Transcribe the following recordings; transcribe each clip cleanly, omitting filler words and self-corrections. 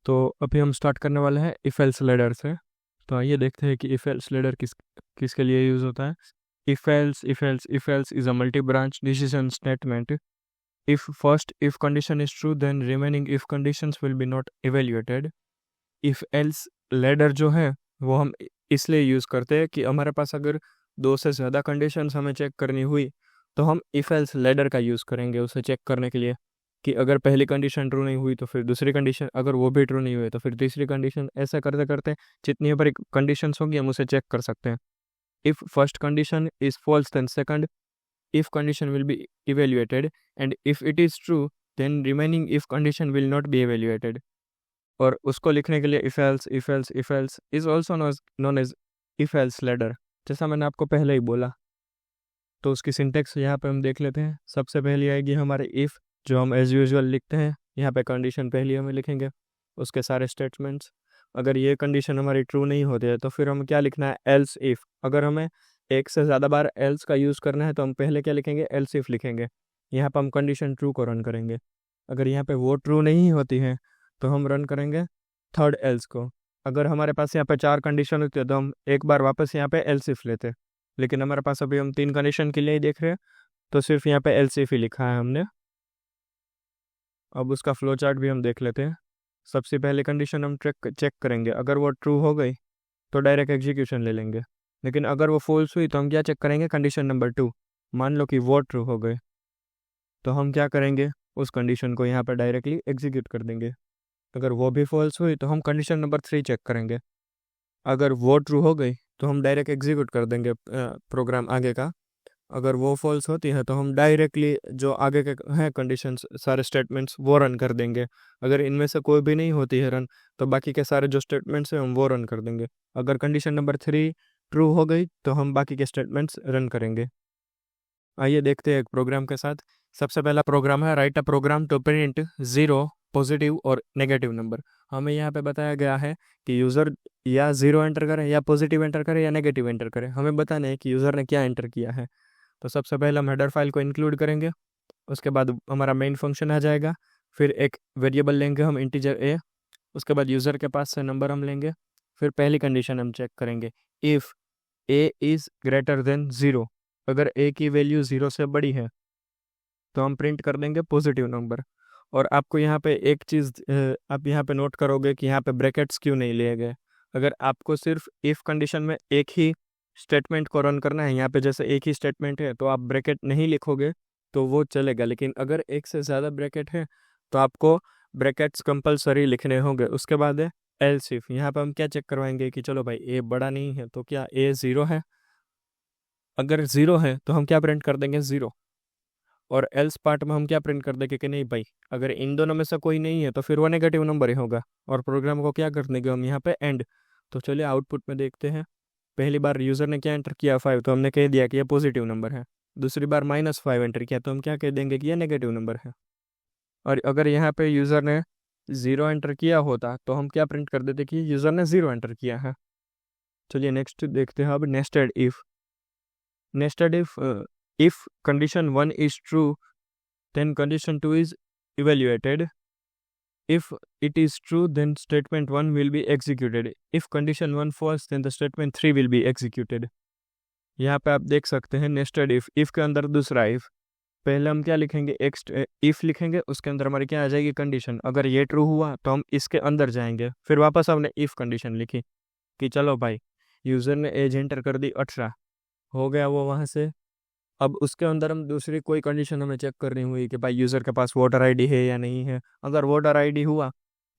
तो अभी हम स्टार्ट करने वाले हैं इफ एल्स लेडर से। तो आइए देखते हैं कि इफ एल्स लेडर किसके लिए यूज़ होता है। If else is a multi branch decision statement. If first if condition is true then remaining if conditions will be not evaluated. If else ladder जो है वो हम इसलिए यूज़ करते हैं कि हमारे पास अगर दो से ज़्यादा कंडीशंस हमें चेक करनी हुई तो हम इफ एल्स लेडर का यूज़ करेंगे उसे चेक करने के लिए, कि अगर पहली कंडीशन ट्रू नहीं हुई तो फिर दूसरी कंडीशन, अगर वो भी ट्रू नहीं हुई तो फिर तीसरी कंडीशन, ऐसा करते करते जितनी बारी कंडीशंस होंगी हम उसे चेक कर सकते हैं। If first condition is false then second if condition will be evaluated, and if it is true then remaining if condition will not be evaluated। और उसको लिखने के लिए if else is also known as if else ladder, जैसा मैंने आपको पहले ही बोला। तो उसकी सिंटेक्स यहाँ पे हम देख लेते हैं। सबसे पहली आएगी हमारे if, जो हम एज यूजुअल लिखते हैं। यहाँ पे कंडीशन पहली हमें लिखेंगे, उसके सारे स्टेटमेंट्स। अगर ये कंडीशन हमारी ट्रू नहीं होती है तो फिर हम क्या लिखना है, एल्स इफ। अगर हमें एक से ज़्यादा बार एल्स का यूज़ करना है तो हम पहले क्या लिखेंगे, एल्स इफ लिखेंगे। यहाँ पर हम कंडीशन ट्रू को रन करेंगे। अगर यहाँ पे वो ट्रू नहीं होती है तो हम रन करेंगे थर्ड एल्स को। अगर हमारे पास यहाँ पे चार कंडीशन होती है तो हम एक बार वापस यहाँ पे एल्स इफ लेते, लेकिन हमारे पास अभी हम तीन कंडीशन के लिए ही देख रहे हैं तो सिर्फ यहाँ पे एल्स इफ ही लिखा है हमने। अब उसका फ्लो चार्ट भी हम देख लेते हैं। सबसे पहले कंडीशन हम चेक करेंगे, अगर वो ट्रू हो गई तो डायरेक्ट एग्जीक्यूशन ले लेंगे। लेकिन अगर वो फॉल्स हुई तो हम क्या चेक करेंगे, कंडीशन नंबर 2। मान लो कि वो ट्रू हो गए तो हम क्या करेंगे, उस कंडीशन को यहाँ पर डायरेक्टली एग्जीक्यूट कर देंगे। अगर वो भी फॉल्स हुई तो हम कंडीशन नंबर 3 चेक करेंगे। अगर वो ट्रू हो गई तो हम डायरेक्ट एग्जीक्यूट कर देंगे प्रोग्राम आगे का। अगर वो फॉल्स होती है तो हम डायरेक्टली जो आगे के हैं कंडीशंस, सारे स्टेटमेंट्स वो रन कर देंगे। अगर इनमें से कोई भी नहीं होती है रन तो बाकी के सारे जो स्टेटमेंट्स हैं हम वो रन कर देंगे। अगर कंडीशन नंबर 3 ट्रू हो गई तो हम बाकी के स्टेटमेंट्स रन करेंगे। आइए देखते हैं एक प्रोग्राम के साथ। सबसे पहला प्रोग्राम है write a program to print 0 positive और नेगेटिव नंबर। हमें यहाँ पे बताया गया है कि यूज़र या 0 एंटर करे या पॉजिटिव एंटर करे या नेगेटिव एंटर करे। हमें बताना है कि यूज़र ने क्या एंटर किया है। तो सबसे पहले हम हेडर फाइल को इंक्लूड करेंगे, उसके बाद हमारा मेन फंक्शन आ जाएगा। फिर एक वेरिएबल लेंगे हम इंटीजर ए, उसके बाद यूज़र के पास से नंबर हम लेंगे। फिर पहली कंडीशन हम चेक करेंगे, if A is greater then 0। अगर ए की वैल्यू 0 से बड़ी है तो हम प्रिंट कर देंगे पॉजिटिव नंबर। और आपको यहाँ पे एक चीज़ आप यहाँ पे नोट करोगे कि यहाँ पे ब्रैकेट्स क्यों नहीं लिए गए। अगर आपको सिर्फ इफ़ कंडीशन में एक ही स्टेटमेंट को रन करना है, यहाँ पे जैसे एक ही स्टेटमेंट है तो आप ब्रैकेट नहीं लिखोगे तो वो चलेगा। लेकिन अगर एक से ज़्यादा ब्रैकेट है तो आपको ब्रैकेट्स कंपलसरी लिखने होंगे। उसके बाद है एल्स इफ। यहाँ पे हम क्या चेक करवाएंगे कि चलो भाई ए बड़ा नहीं है तो क्या ए 0 है। अगर 0 है तो हम क्या प्रिंट कर देंगे, 0। और एल्स पार्ट में हम क्या प्रिंट कर देंगे कि नहीं भाई, अगर इन दोनों में से कोई नहीं है तो फिर वो नेगेटिव नंबर ही होगा। और प्रोग्राम को क्या कर देंगे हम यहाँ पे, एंड। तो चलिए आउटपुट में देखते हैं। पहली बार यूज़र ने क्या एंटर किया, 5, तो हमने कह दिया कि ये पॉजिटिव नंबर है। दूसरी बार -5 एंटर किया तो हम क्या कह देंगे कि ये नेगेटिव नंबर है। और अगर यहाँ पे यूज़र ने 0 एंटर किया होता तो हम क्या प्रिंट कर देते कि यूज़र ने 0 एंटर किया है। चलिए नेक्स्ट देखते हैं अब nested if. Nested if condition 1 is true then condition 2 is evaluated. If it is true then statement 1 will be executed. If condition 1 false then the statement 3 will be executed। यहाँ पे आप देख सकते हैं नेस्टेड इफ के अंदर दूसरा if. पहले हम क्या लिखेंगे, एक इफ लिखेंगे, उसके अंदर हमारी क्या आ जाएगी, कंडीशन। अगर ये ट्रू हुआ तो हम इसके अंदर जाएंगे। फिर वापस हमने इफ कंडीशन लिखी कि चलो भाई यूज़र ने एज एंटर कर दी 18, हो गया वो वहाँ से। अब उसके अंदर हम दूसरी कोई कंडीशन हमें चेक करनी हुई कि भाई यूज़र के पास वोटर आईडी है या नहीं है। अगर वोटर आईडी हुआ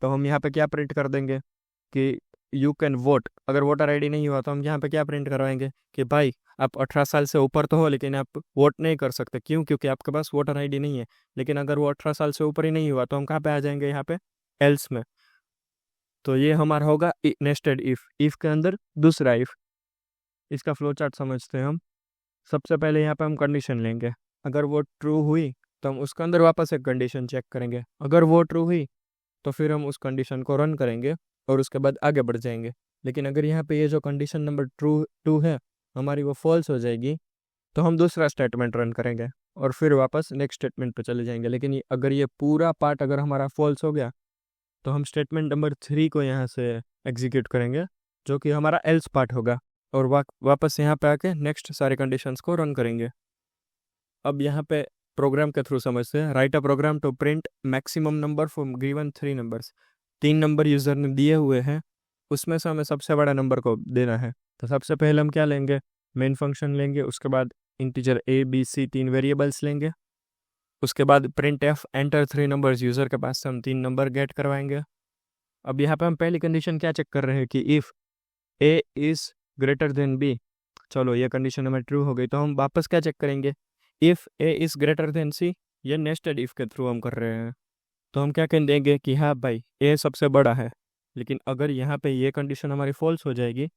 तो हम यहाँ पे क्या प्रिंट कर देंगे कि यू कैन वोट। अगर वोटर आईडी नहीं हुआ तो हम यहाँ पे क्या प्रिंट करवाएंगे कि भाई आप 18 साल से ऊपर तो हो लेकिन आप वोट नहीं कर सकते। क्यों? क्योंकि आपके पास वोटर आईडी नहीं है। लेकिन अगर वो 18 साल से ऊपर ही नहीं हुआ तो हम कहाँ पे आ जाएंगे, यहाँ पे एल्स में। तो ये हमारा होगा नेस्टेड इफ के अंदर दूसरा इफ। इसका फ्लो चार्ट समझते हैं हम। सबसे पहले यहाँ पे हम कंडीशन लेंगे। अगर वो ट्रू हुई तो हम उसके अंदर वापस एक कंडीशन चेक करेंगे। अगर वो ट्रू हुई तो फिर हम उस कंडीशन को रन करेंगे और उसके बाद आगे बढ़ जाएंगे। लेकिन अगर यहाँ पे ये जो कंडीशन नंबर टू है हमारी वो फॉल्स हो जाएगी तो हम दूसरा स्टेटमेंट रन करेंगे और फिर वापस नेक्स्ट स्टेटमेंट पे चले जाएंगे। लेकिन अगर ये पूरा पार्ट अगर हमारा फॉल्स हो गया तो हम स्टेटमेंट नंबर 3 को यहाँ से एग्जीक्यूट करेंगे, जो कि हमारा एल्स पार्ट होगा, और वापस यहाँ पे आके नेक्स्ट सारे कंडीशंस को रन करेंगे। अब यहाँ पे प्रोग्राम के थ्रू समझते हैं। Write a program to print maximum number from given 3 numbers. 3 number user ने दिए हुए हैं, उसमें से हमें सबसे बड़ा नंबर को देना है। तो सबसे पहले हम क्या लेंगे, मेन फंक्शन लेंगे, उसके बाद integer A B C 3 variables लेंगे, उसके बाद printf enter 3 numbers, user के पास से हम 3 नंबर गेट करवाएंगे। अब यहाँ पे हम पहली कंडीशन क्या चेक कर रहे हैं कि if A is greater than B. चलो ये कंडीशन हमें ट्रू हो गई, तो हम वापस क्या चेक करेंगे, if A is greater than C. ये नेस्टेड इफ़ के थ्रू हम कर रहे हैं, तो हम क्या कह देंगे कि हाँ भाई ए सबसे बड़ा है। लेकिन अगर यहाँ पे ये कंडीशन हमारी फॉल्स हो जाएगी,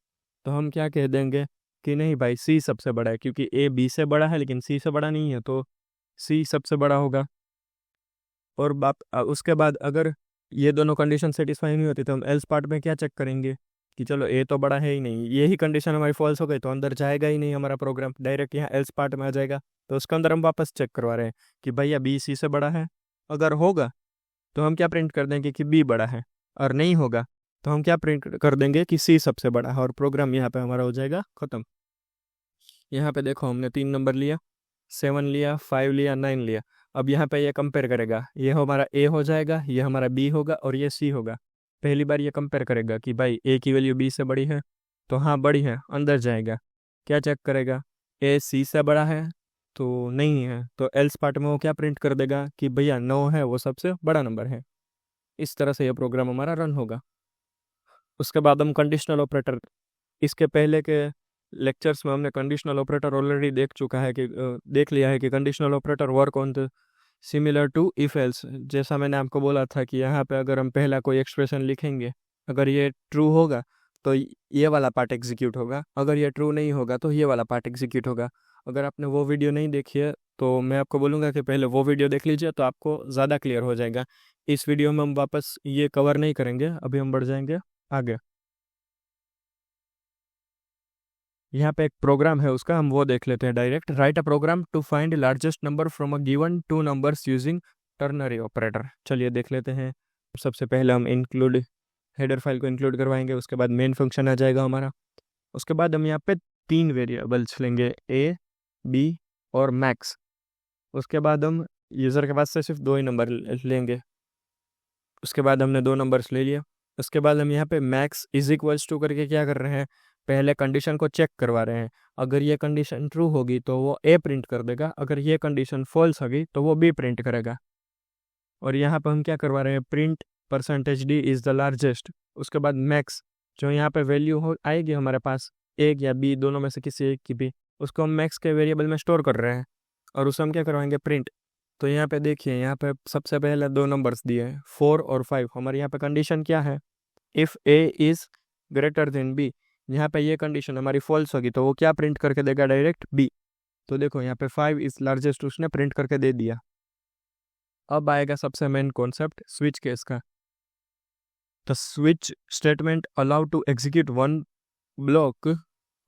तो हम क्या कह देंगे कि नहीं भाई सी सबसे बड़ा है, क्योंकि ए बी से बड़ा है लेकिन सी से बड़ा नहीं है, तो सी सबसे बड़ा होगा। और उसके बाद अगर ये दोनों कंडीशन सेटिस्फाई नहीं होती, तो हम एल्स पार्ट में क्या चेक करेंगे कि चलो ए तो बड़ा है ही नहीं, यही कंडीशन हमारी फॉल्स हो गई, तो अंदर जाएगा ही नहीं हमारा प्रोग्राम, डायरेक्ट यहाँ एल्स पार्ट में आ जाएगा। तो उसके अंदर हम वापस चेक करवा रहे हैं कि भैया बी सी से बड़ा है। अगर होगा तो हम क्या प्रिंट कर देंगे कि बी बड़ा है, और नहीं होगा तो हम क्या प्रिंट कर देंगे कि सी सबसे बड़ा है, और प्रोग्राम यहाँ पे हमारा हो जाएगा ख़त्म। यहाँ पे देखो हमने 3 नंबर लिया, 7 लिया, 5 लिया, 9 लिया। अब यहाँ पे ये कंपेयर करेगा, ये हमारा ए हो जाएगा, ये हमारा बी होगा, और ये सी होगा। पहली बार ये कंपेयर करेगा कि भाई ए की वैल्यू बी से बड़ी है, तो हाँ बड़ी है, अंदर जाएगा। क्या चेक करेगा, ए सी से बड़ा है तो नहीं है, तो एल्स पार्ट में वो क्या प्रिंट कर देगा कि भैया 9 है, वो सबसे बड़ा नंबर है। इस तरह से ये प्रोग्राम हमारा रन होगा। उसके बाद हम कंडीशनल ऑपरेटर, इसके पहले के लेक्चर्स में हमने कंडीशनल ऑपरेटर ऑलरेडी देख लिया है कि conditional operator work on the similar to if else. जैसा मैंने आपको बोला था कि यहाँ पे अगर हम पहला कोई एक्सप्रेशन लिखेंगे, अगर ये ट्रू होगा तो ये वाला पार्ट एग्जीक्यूट होगा, अगर ये ट्रू नहीं होगा तो ये वाला पार्ट एग्जीक्यूट होगा। अगर आपने वो वीडियो नहीं देखी है तो मैं आपको बोलूँगा कि पहले वो वीडियो देख लीजिए, तो आपको ज़्यादा क्लियर हो जाएगा। इस वीडियो में हम वापस ये कवर नहीं करेंगे, अभी हम बढ़ जाएंगे आगे। यहाँ पे एक प्रोग्राम है उसका, हम वो देख लेते हैं direct. Write a program to find largest number from a given 2 numbers using ternary operator. चलिए देख लेते हैं। सबसे पहले हम इंक्लूड हेडर फाइल को इंक्लूड करवाएंगे, उसके बाद मेन फंक्शन आ जाएगा हमारा। उसके बाद हम यहाँ पे 3 वेरिएबल्स लेंगे, ए बी और मैक्स। उसके बाद हम यूज़र के पास से सिर्फ 2 ही नंबर लेंगे। उसके बाद हमने 2 नंबर्स ले लिया। उसके बाद हम यहाँ पे मैक्स इज इक्वल्स टू करके क्या कर रहे हैं, पहले कंडीशन को चेक करवा रहे हैं। अगर ये कंडीशन ट्रू होगी तो वो ए प्रिंट कर देगा, अगर ये कंडीशन फॉल्स होगी तो वो बी प्रिंट करेगा। और यहाँ पे हम क्या करवा रहे हैं, print %d is the largest. उसके बाद मैक्स, जो यहाँ पे वैल्यू हो आएगी हमारे पास, ए या बी दोनों में से किसी एक की भी, उसको हम मैक्स के वेरिएबल में स्टोर कर रहे हैं, और उसे हम क्या करवाएंगे, प्रिंट। तो यहाँ पे देखिए, यहाँ पे सबसे पहले 2 नंबर्स दिए हैं, 4 और 5। हमारे यहाँ पे कंडीशन क्या है, if A is greater than B. यहाँ पे ये कंडीशन हमारी फॉल्स होगी तो वो क्या प्रिंट करके देगा, डायरेक्ट बी। तो देखो यहाँ पे 5 इज़ लार्जेस्ट उसने प्रिंट करके दे दिया। अब आएगा सबसे मेन कॉन्सेप्ट स्विच केस का। The switch statement allow to execute one block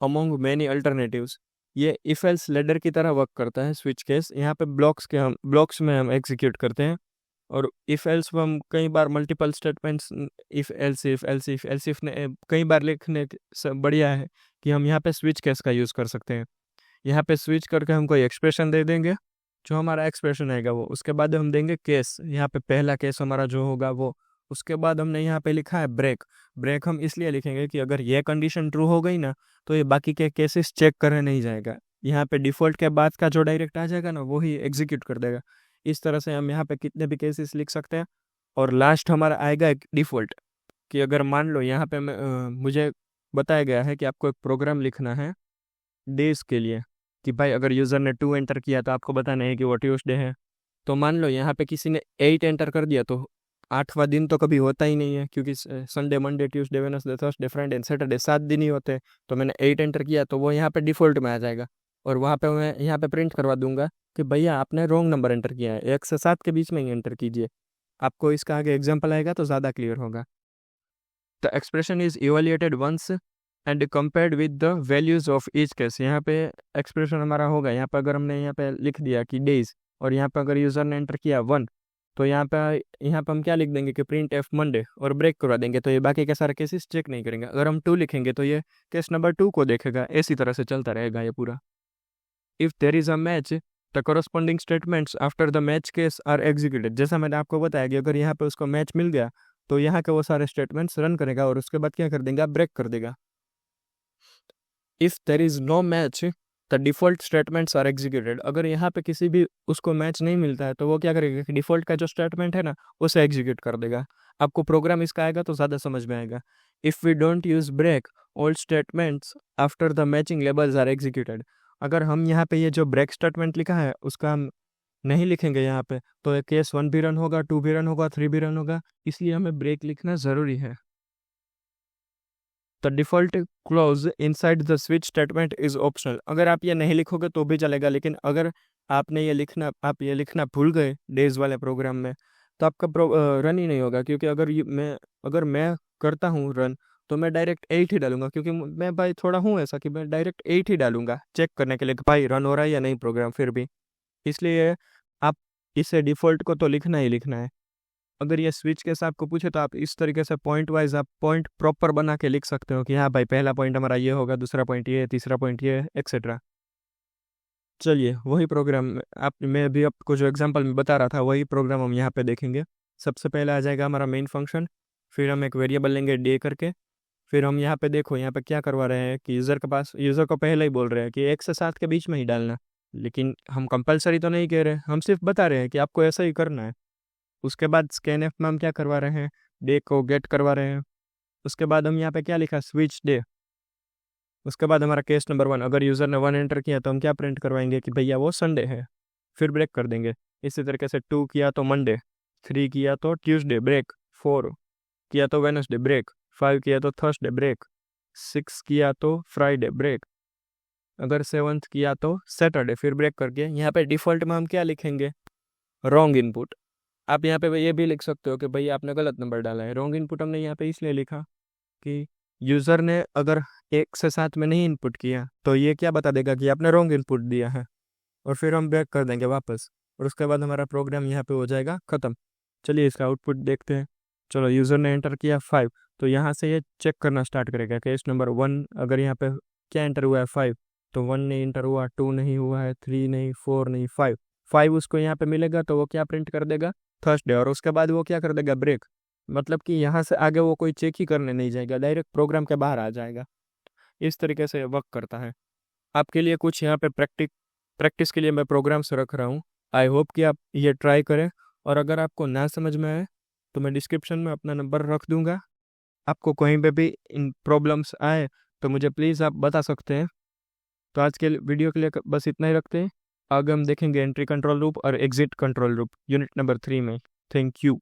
among many alternatives. ये इफ एल्स लेडर की तरह वर्क करता है स्विच केस। यहाँ पे ब्लॉक्स में हम एग्जीक्यूट करते हैं, और इफ एल्स में हम कई बार multiple statements, if else if ने कई बार लिखने से बढ़िया है कि हम यहाँ पे स्विच केस का यूज़ कर सकते हैं। यहाँ पे स्विच करके हम कोई एक्सप्रेशन दे देंगे, जो हमारा एक्सप्रेशन आएगा वो, उसके बाद हम देंगे केस। यहाँ पे पहला केस हमारा जो होगा वो, उसके बाद हमने यहाँ पे लिखा है ब्रेक। ब्रेक हम इसलिए लिखेंगे कि अगर ये कंडीशन ट्रू हो गई ना, तो ये बाकी के केसेस चेक करने नहीं जाएगा। यहाँ पे डिफ़ॉल्ट के बाद का जो डायरेक्ट आ जाएगा ना, वो ही एग्जीक्यूट कर देगा। इस तरह से हम यहाँ पे कितने भी केसेस लिख सकते हैं। और लास्ट हमारा आएगा एक डिफ़ॉल्ट, कि अगर मान लो यहाँ पे मुझे बताया गया है कि आपको एक प्रोग्राम लिखना है डेज के लिए, कि भाई अगर यूज़र ने 2 एंटर किया तो आपको बताना है कि वो ट्यूसडे है। तो मान लो यहाँ पे किसी ने 8 एंटर कर दिया, तो 8वां दिन तो कभी होता ही नहीं है, क्योंकि Sunday, Monday, Tuesday, Wednesday, Thursday, Friday and Saturday 7 दिन ही होते हैं। तो मैंने 8 एंटर किया, तो वो यहाँ पे डिफ़ॉल्ट में आ जाएगा, और वहाँ पे मैं यहाँ पे प्रिंट करवा दूंगा कि भैया आपने रॉन्ग नंबर एंटर किया है, 1 से 7 के बीच में ही एंटर कीजिए। आपको इसका आगे एग्जाम्पल आएगा तो ज़्यादा क्लियर होगा। The expression is evaluated once and compared with the values of each case. यहाँ पे एक्सप्रेशन हमारा होगा, यहाँ पे अगर हमने यहाँ पे लिख दिया कि डेज, और यहाँ पे अगर यूज़र ने एंटर किया 1, तो यहाँ पे हम क्या लिख देंगे कि प्रिंट एफ मंडे और ब्रेक करवा देंगे, तो ये बाकी के सारे केसेस चेक नहीं करेंगे। अगर हम 2 लिखेंगे तो ये केस नंबर 2 को देखेगा, इसी तरह से चलता रहेगा ये पूरा। If there is a match the corresponding statements after the match case are executed. जैसा मैंने आपको बताया कि अगर यहाँ पे उसको मैच मिल गया तो यहाँ के वो सारे स्टेटमेंट्स रन करेगा और उसके बाद क्या कर देगा, ब्रेक कर देगा। If there is no match the default statements are executed. अगर यहाँ पे किसी भी उसको मैच नहीं मिलता है तो वो क्या करेगा कि डिफॉल्ट का जो स्टेटमेंट है ना उसे एग्जीक्यूट कर देगा। आपको प्रोग्राम इसका आएगा तो ज़्यादा समझ में आएगा। If we don't use break all statements after the matching labels are executed. अगर हम यहाँ पे ये जो ब्रेक स्टेटमेंट लिखा है उसका हम नहीं लिखेंगे यहाँ पे तो केस 1 भी रन होगा, 2 भी रन होगा, 3 भी रन होगा, इसलिए हमें ब्रेक लिखना ज़रूरी है। The default clause inside the switch statement is optional. अगर आप ये नहीं लिखोगे तो भी चलेगा, लेकिन अगर आप ये लिखना भूल गए डेज वाले प्रोग्राम में तो आपका रन ही नहीं होगा। क्योंकि अगर मैं करता हूँ रन तो मैं डायरेक्ट 8 ही डालूंगा, क्योंकि मैं भाई थोड़ा हूँ ऐसा कि मैं डायरेक्ट 8 ही डालूंगा चेक करने के लिए कि भाई रन हो रहा है या नहीं प्रोग्राम फिर भी। इसलिए आप इसे डिफ़ॉल्ट को तो लिखना ही लिखना है। अगर ये स्विच केस आपको पूछे तो आप इस तरीके से पॉइंट वाइज आप पॉइंट प्रॉपर बना के लिख सकते हो कि हाँ भाई पहला पॉइंट हमारा ये होगा, दूसरा पॉइंट ये, तीसरा पॉइंट ये, एक्सेट्रा। चलिए वही प्रोग्राम आप मैं भी आपको जो एग्जांपल में बता रहा था वही प्रोग्राम हम यहाँ पे देखेंगे। सबसे पहले आ जाएगा हमारा मेन फंक्शन, फिर हम एक वेरिएबल लेंगे डे करके। फिर हम यहाँ पे देखो यहाँ पे क्या करवा रहे हैं कि यूज़र को पहले ही बोल रहे हैं कि 1 से 7 के बीच में ही डालना, लेकिन हम कंपलसरी तो नहीं कह रहे, हम सिर्फ बता रहे हैं कि आपको ऐसा ही करना है। उसके बाद स्कैन एफ में हम क्या करवा रहे हैं, डे को गेट करवा रहे हैं। उसके बाद हम यहाँ पे क्या लिखा, स्विच डे। उसके बाद हमारा केस नंबर 1, अगर यूज़र ने 1 एंटर किया तो हम क्या प्रिंट करवाएंगे कि भैया वो संडे है, फिर ब्रेक कर देंगे। इसी तरीके से 2 किया तो मंडे, 3 किया तो ट्यूसडे ब्रेक, 4 किया तो वेनसडे ब्रेक, 5 किया तो थर्सडे ब्रेक, 6 किया तो फ्राइडे ब्रेक, अगर 7th किया तो सैटरडे, फिर ब्रेक करके। यहाँ पे डिफ़ॉल्ट में हम क्या लिखेंगे, रॉन्ग इनपुट। आप यहाँ पे ये भी लिख सकते हो कि भाई आपने गलत नंबर डाला है। रॉन्ग इनपुट हमने यहाँ पे इसलिए लिखा कि यूज़र ने अगर 1 से 7 में नहीं इनपुट किया तो ये क्या बता देगा कि आपने रॉन्ग इनपुट दिया है, और फिर हम बैक कर देंगे वापस, और उसके बाद हमारा प्रोग्राम यहाँ पे हो जाएगा ख़त्म। चलिए इसका आउटपुट देखते हैं। चलो यूज़र ने एंटर किया 5, तो यहाँ से ये चेक करना स्टार्ट करेगा केस नंबर 1, अगर यहाँ पे क्या एंटर हुआ है 5, तो 1 नहीं एंटर हुआ, 2 नहीं हुआ है, 3 नहीं, 4 नहीं, 5 उसको यहाँ पे मिलेगा तो वो क्या प्रिंट कर देगा, थर्सडे, और उसके बाद वो क्या कर देगा, ब्रेक। मतलब कि यहाँ से आगे वो कोई चेक ही करने नहीं जाएगा, डायरेक्ट प्रोग्राम के बाहर आ जाएगा। इस तरीके से वर्क करता है। आपके लिए कुछ यहाँ पे प्रैक्टिस के लिए मैं प्रोग्राम्स रख रहा हूँ। आई होप कि आप ये ट्राई करें, और अगर आपको ना समझ में आए तो मैं डिस्क्रिप्शन में अपना नंबर रख दूँगा। आपको कहीं पे भी इन प्रॉब्लम्स आए तो मुझे प्लीज़ आप बता सकते हैं। तो आज के वीडियो के लिए बस इतना ही रखते हैं। आगे हम देखेंगे एंट्री कंट्रोल लूप और exit control loop unit number 3 में। Thank you.